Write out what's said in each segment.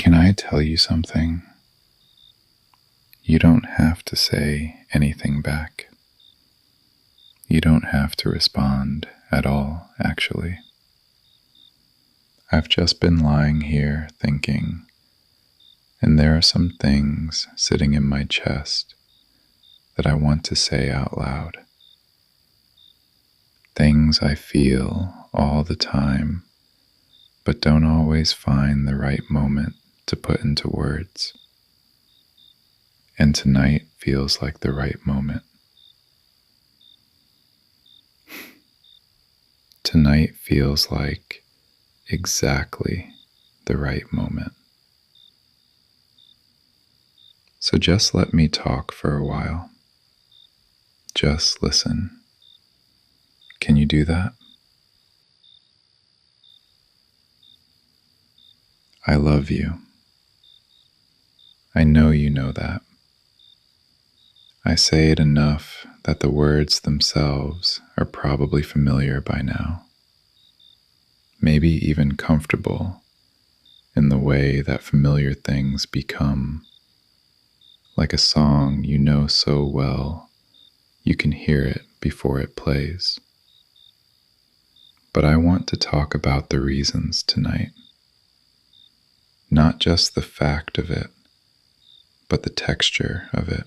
Can I tell you something? You don't have to say anything back. You don't have to respond at all, actually. I've just been lying here thinking, and there are some things sitting in my chest that I want to say out loud. Things I feel all the time, but don't always find the right moment to put into words. And tonight feels like the right moment. Tonight feels like exactly the right moment. So just let me talk for a while. Just listen. Can you do that? I love you. I know you know that. I say it enough that the words themselves are probably familiar by now. Maybe even comfortable in the way that familiar things become, like a song you know so well you can hear it before it plays. But I want to talk about the reasons tonight. Not just the fact of it, but the texture of it.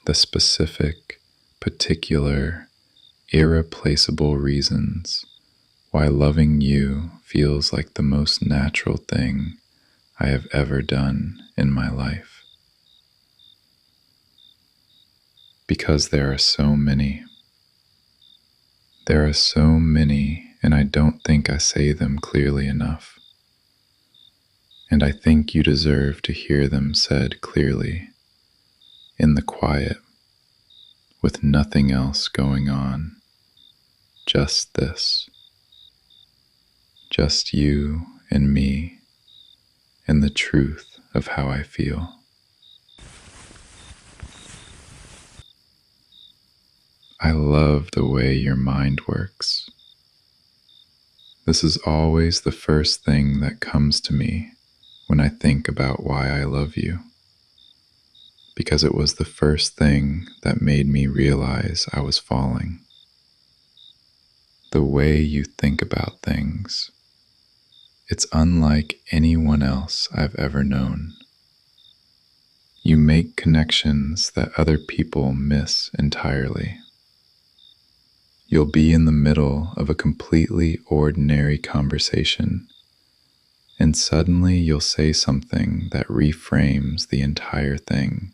The specific, particular, irreplaceable reasons why loving you feels like the most natural thing I have ever done in my life. Because there are so many. There are so many, and I don't think I say them clearly enough. And I think you deserve to hear them said clearly, in the quiet, with nothing else going on, just this. Just you and me, and the truth of how I feel. I love the way your mind works. This is always the first thing that comes to me when I think about why I love you, because it was the first thing that made me realize I was falling. The way you think about things, it's unlike anyone else I've ever known. You make connections that other people miss entirely. You'll be in the middle of a completely ordinary conversation, and suddenly you'll say something that reframes the entire thing,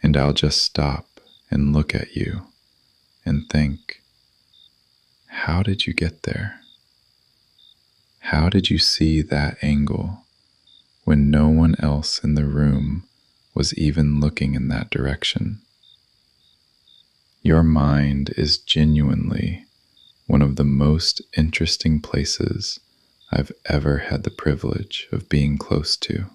and I'll just stop and look at you and think, how did you get there? How did you see that angle when no one else in the room was even looking in that direction? Your mind is genuinely one of the most interesting places I've ever had the privilege of being close to.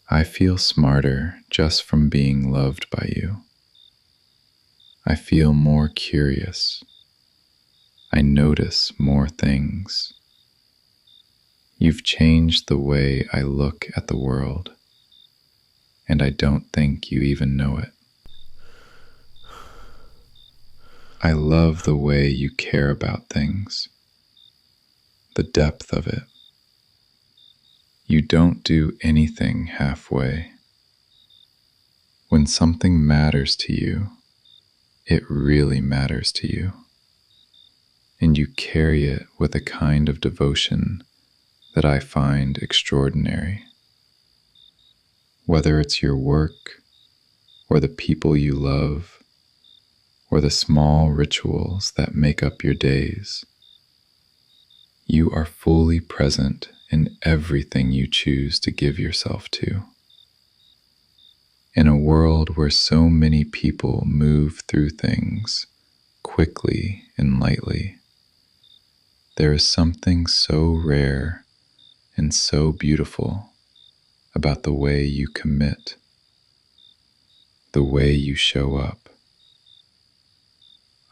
I feel smarter just from being loved by you. I feel more curious. I notice more things. You've changed the way I look at the world, and I don't think you even know it. I love the way you care about things, the depth of it. You don't do anything halfway. When something matters to you, it really matters to you, and you carry it with a kind of devotion that I find extraordinary. Whether it's your work, or the people you love, or the small rituals that make up your days, you are fully present in everything you choose to give yourself to. In a world where so many people move through things quickly and lightly, there is something so rare and so beautiful about the way you commit, the way you show up.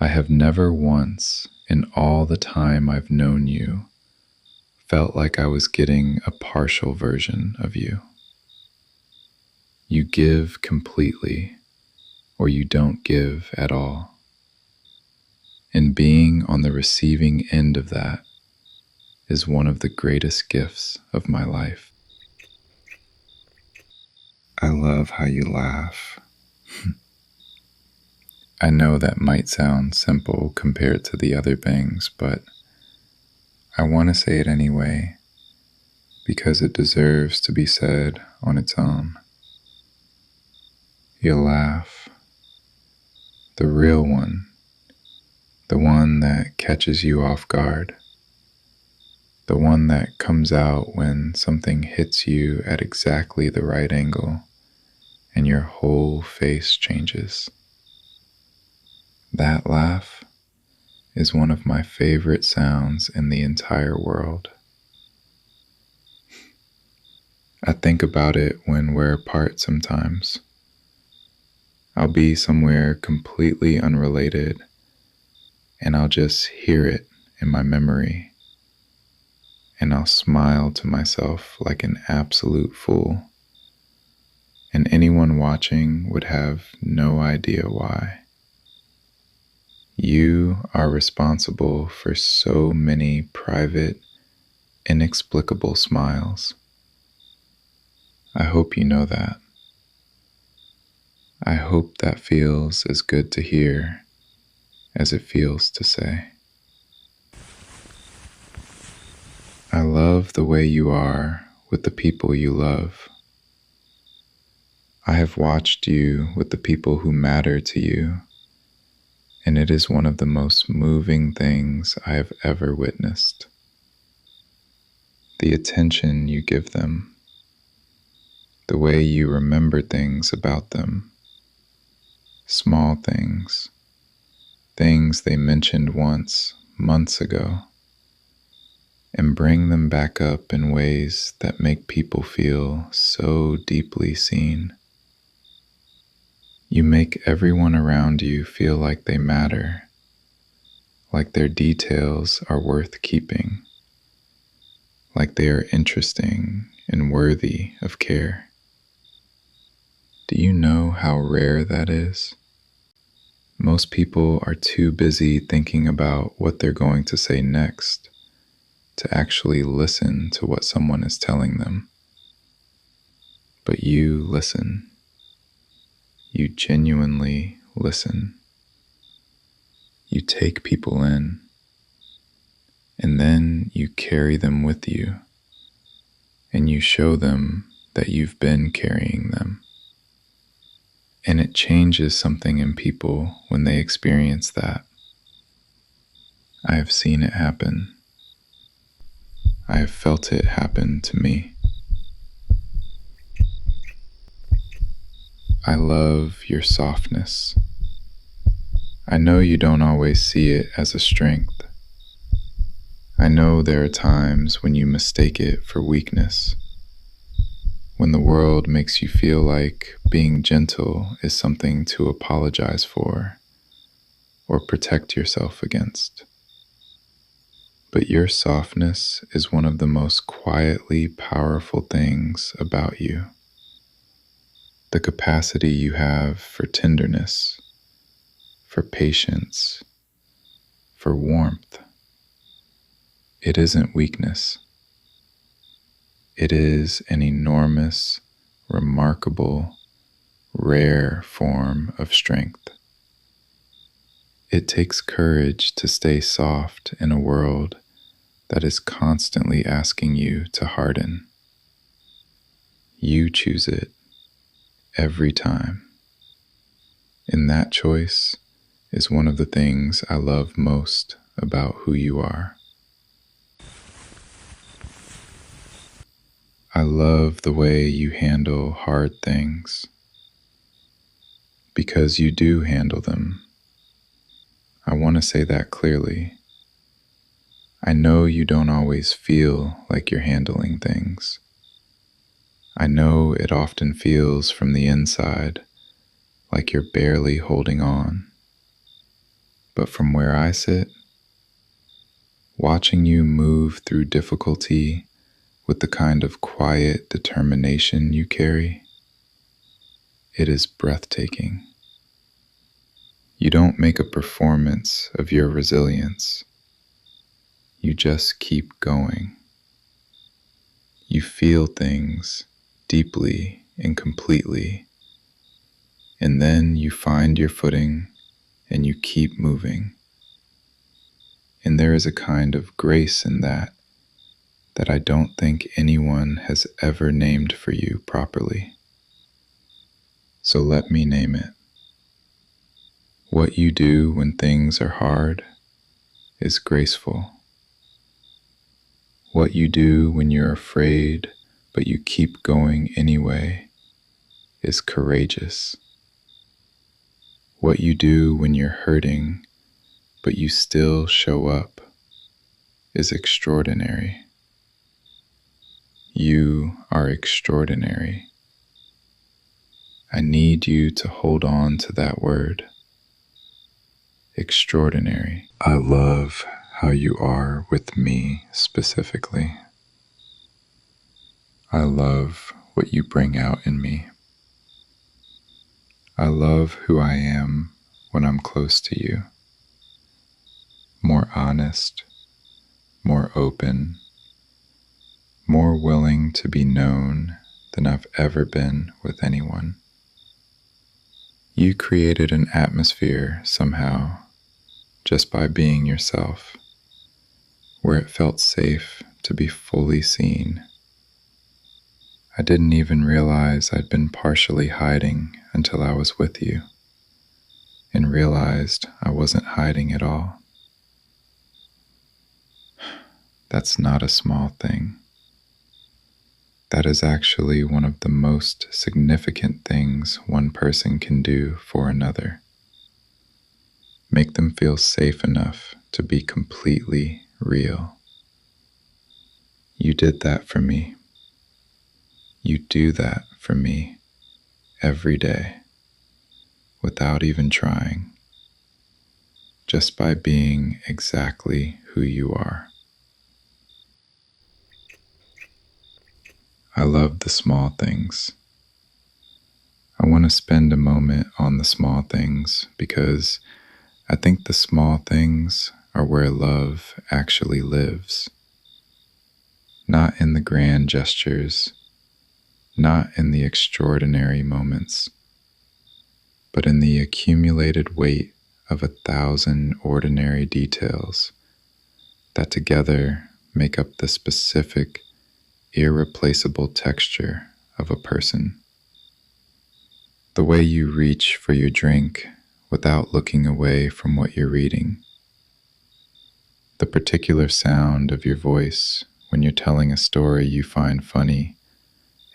I have never once, in all the time I've known you, felt like I was getting a partial version of you. You give completely, or you don't give at all. And being on the receiving end of that is one of the greatest gifts of my life. I love how you laugh. I know that might sound simple compared to the other things, but I want to say it anyway because it deserves to be said on its own. You laugh, the real one, the one that catches you off guard, the one that comes out when something hits you at exactly the right angle and your whole face changes. That laugh is one of my favorite sounds in the entire world. I think about it when we're apart sometimes. I'll be somewhere completely unrelated and I'll just hear it in my memory and I'll smile to myself like an absolute fool. And anyone watching would have no idea why. You are responsible for so many private, inexplicable smiles. I hope you know that. I hope that feels as good to hear as it feels to say. I love the way you are with the people you love. I have watched you with the people who matter to you, and it is one of the most moving things I have ever witnessed. The attention you give them, the way you remember things about them, small things, things they mentioned once, months ago, and bring them back up in ways that make people feel so deeply seen. You make everyone around you feel like they matter, like their details are worth keeping, like they are interesting and worthy of care. Do you know how rare that is? Most people are too busy thinking about what they're going to say next to actually listen to what someone is telling them. But you listen. You genuinely listen. You take people in, and then you carry them with you, and you show them that you've been carrying them. And it changes something in people when they experience that. I have seen it happen. I have felt it happen to me. I love your softness. I know you don't always see it as a strength. I know there are times when you mistake it for weakness, when the world makes you feel like being gentle is something to apologize for or protect yourself against. But your softness is one of the most quietly powerful things about you. The capacity you have for tenderness, for patience, for warmth. It isn't weakness. It is an enormous, remarkable, rare form of strength. It takes courage to stay soft in a world that is constantly asking you to harden. You choose it every time. And that choice is one of the things I love most about who you are. I love the way you handle hard things, because you do handle them. I want to say that clearly. I know you don't always feel like you're handling things. I know it often feels from the inside like you're barely holding on. But from where I sit, Watching you move through difficulty with the kind of quiet determination you carry, it is breathtaking. You don't make a performance of your resilience. You just keep going. You feel things deeply and completely, and then you find your footing and you keep moving. And there is a kind of grace in that I don't think anyone has ever named for you properly. So let me name it. What you do when things are hard is graceful. What you do when you're afraid but you keep going anyway is courageous. What you do when you're hurting but you still show up is extraordinary. You are extraordinary. I need you to hold on to that word. Extraordinary. I love how you are with me specifically. I love what you bring out in me. I love who I am when I'm close to you. More honest, more open, more willing to be known than I've ever been with anyone. You created an atmosphere somehow just by being yourself, where it felt safe to be fully seen. I didn't even realize I'd been partially hiding until I was with you, and realized I wasn't hiding at all. That's not a small thing. That is actually one of the most significant things one person can do for another. Make them feel safe enough to be completely real. You did that for me. You do that for me every day, without even trying, just by being exactly who you are. I love the small things. I want to spend a moment on the small things because I think the small things are where love actually lives. Not in the grand gestures, not in the extraordinary moments, but in the accumulated weight of 1,000 ordinary details that together make up the specific, irreplaceable texture of a person. The way you reach for your drink without looking away from what you're reading. The particular sound of your voice when you're telling a story you find funny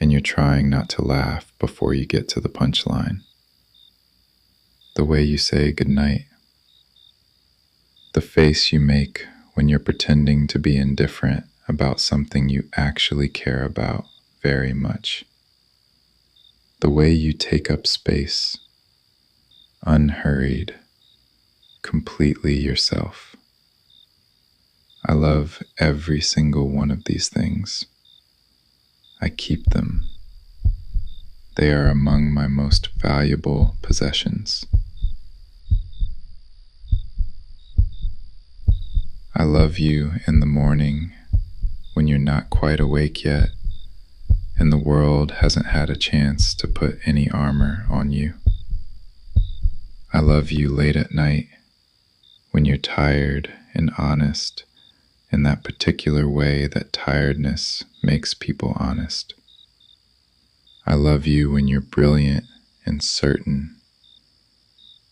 and you're trying not to laugh before you get to the punchline. The way you say goodnight. The face you make when you're pretending to be indifferent about something you actually care about very much. The way you take up space, unhurried, completely yourself. I love every single one of these things. I keep them. They are among my most valuable possessions. I love you in the morning when you're not quite awake yet and the world hasn't had a chance to put any armor on you. I love you late at night when you're tired and honest in that particular way that tiredness makes people honest. I love you when you're brilliant and certain,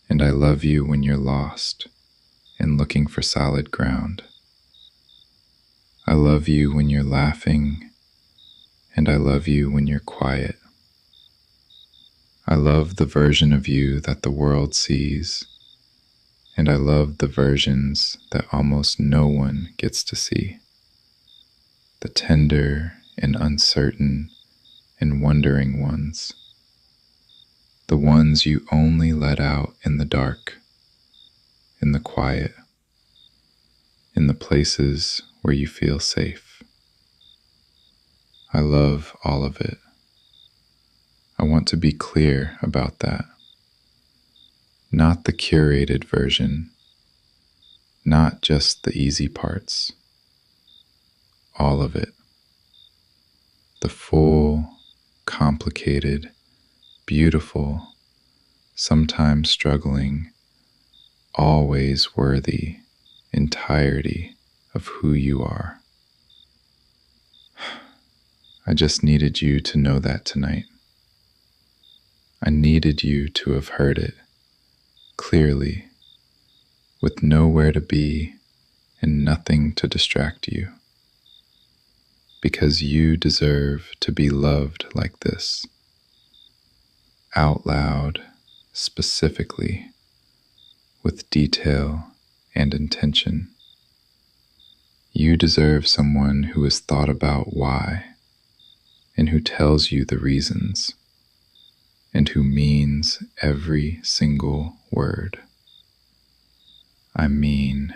and I love you when you're lost and looking for solid ground. I love you when you're laughing, and I love you when you're quiet. I love the version of you that the world sees, and I love the versions that almost no one gets to see. The tender and uncertain and wondering ones. The ones you only let out in the dark, in the quiet. in the places where you feel safe. I love all of it. I want to be clear about that. Not the curated version, not just the easy parts. All of it. The full, complicated, beautiful, sometimes struggling, always worthy entirety of who you are. I just needed you to know that tonight. I needed you to have heard it clearly, with nowhere to be and nothing to distract you. Because you deserve to be loved like this. Out loud, specifically, with detail and intention. You deserve someone who has thought about why, and who tells you the reasons, and who means every single word. I mean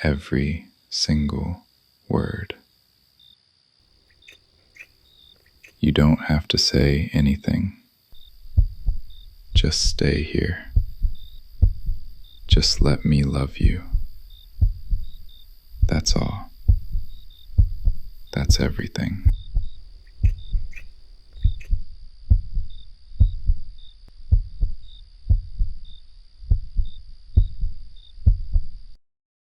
every single word. You don't have to say anything. Just stay here. Just let me love you. That's all. That's everything.